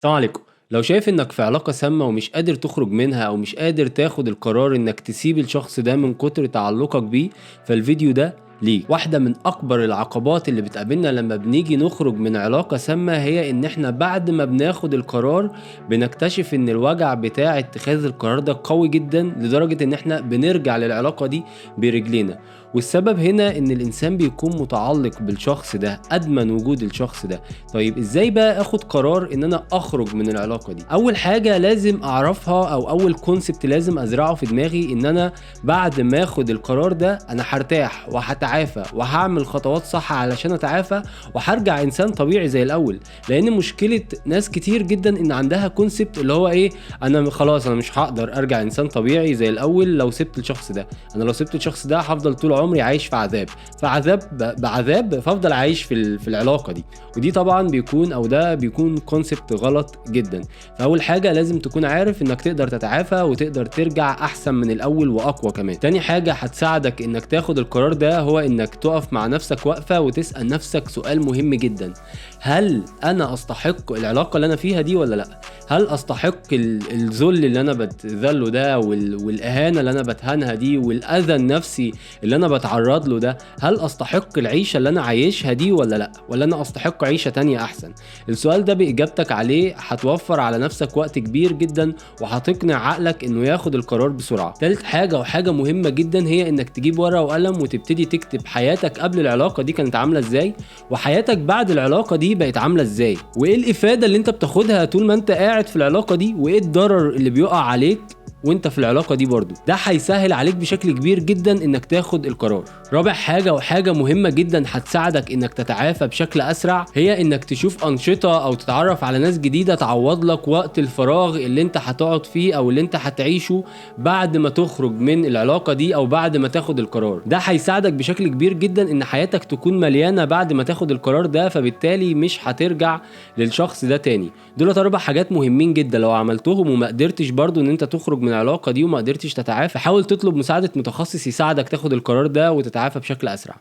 السلام عليكم. لو شايف إنك في علاقة سامة ومش قادر تخرج منها أو مش قادر تاخد القرار إنك تسيب الشخص ده من كتر تعلقك بيه، فالفيديو ده ليك. واحدة من أكبر العقبات اللي بتقابلنا لما بنيجي نخرج من علاقة سامة هي إن إحنا بعد ما بناخد القرار بنكتشف إن الوجع بتاع اتخاذ القرار ده قوي جدا لدرجة إن إحنا بنرجع للعلاقة دي برجلينا. والسبب هنا إن الإنسان بيكون متعلق بالشخص ده، أدمن وجود الشخص ده. طيب ازاي بقى اخد قرار ان انا اخرج من العلاقة دي؟ اول حاجة لازم اعرفها او اول كونسبت لازم ازرعه في دماغي ان انا بعد ما اخد القرار ده انا هرتاح وهتعافى وهعمل خطوات صح علشان اتعافى وهرجع انسان طبيعي زي الاول. لان مشكلة ناس كتير جدا ان عندها كونسبت اللي هو ايه، انا خلاص انا مش هقدر ارجع انسان طبيعي زي الاول لو سبت الشخص ده. انا لو سبت الشخص ده هفضل طول عمري عايش في عذاب، فعذاب بعذاب فافضل عايش في العلاقة دي. ودي طبعا ده بيكون كونسبت غلط جدا. فاول حاجه لازم تكون عارف انك تقدر تتعافى وتقدر ترجع احسن من الاول واقوى كمان. تاني حاجه هتساعدك انك تاخد القرار ده هو انك تقف مع نفسك وقفه وتسال نفسك سؤال مهم جدا: هل انا استحق العلاقه اللي انا فيها دي ولا لا؟ هل استحق الذل اللي انا بتذله ده والاهانه اللي انا بتهانها دي والاذى النفسي اللي انا بتعرض له ده؟ هل استحق العيشه اللي انا عايشها دي ولا لا؟ ولا انا استحق عيشه تانية احسن؟ السؤال ده باجابتك عليه هتوفر على نفسك وقت كبير جدا وهتقنع عقلك انه ياخد القرار بسرعه. تالت حاجه وحاجه مهمه جدا هي انك تجيب ورقه وقلم وتبتدي تكتب حياتك قبل العلاقه دي كانت عامله ازاي، وحياتك بعد العلاقه دي بقت عامله ازاي، وايه الافاده اللي انت بتاخدها طول ما انت قاعد في العلاقه دي، وايه الضرر اللي بيقع عليك وانت في العلاقه دي برضو. ده هيسهل عليك بشكل كبير جدا انك تاخد القرار. رابع حاجه وحاجه مهمه جدا هتساعدك انك تتعافى بشكل اسرع هي انك تشوف انشطه او تتعرف على ناس جديده تعوض لك وقت الفراغ اللي انت هتقعد فيه او اللي انت هتعيشه بعد ما تخرج من العلاقه دي او بعد ما تاخد القرار. ده هيساعدك بشكل كبير جدا ان حياتك تكون مليانه بعد ما تاخد القرار ده، فبالتالي مش هترجع للشخص ده تاني. دول 4 حاجات مهمين جدا لو عملتهم وما قدرتش برضو ان انت تخرج من العلاقه دي وما قدرتش تتعافى، حاول تطلب مساعده متخصص يساعدك تاخد القرار ده وتتعافى بشكل اسرع.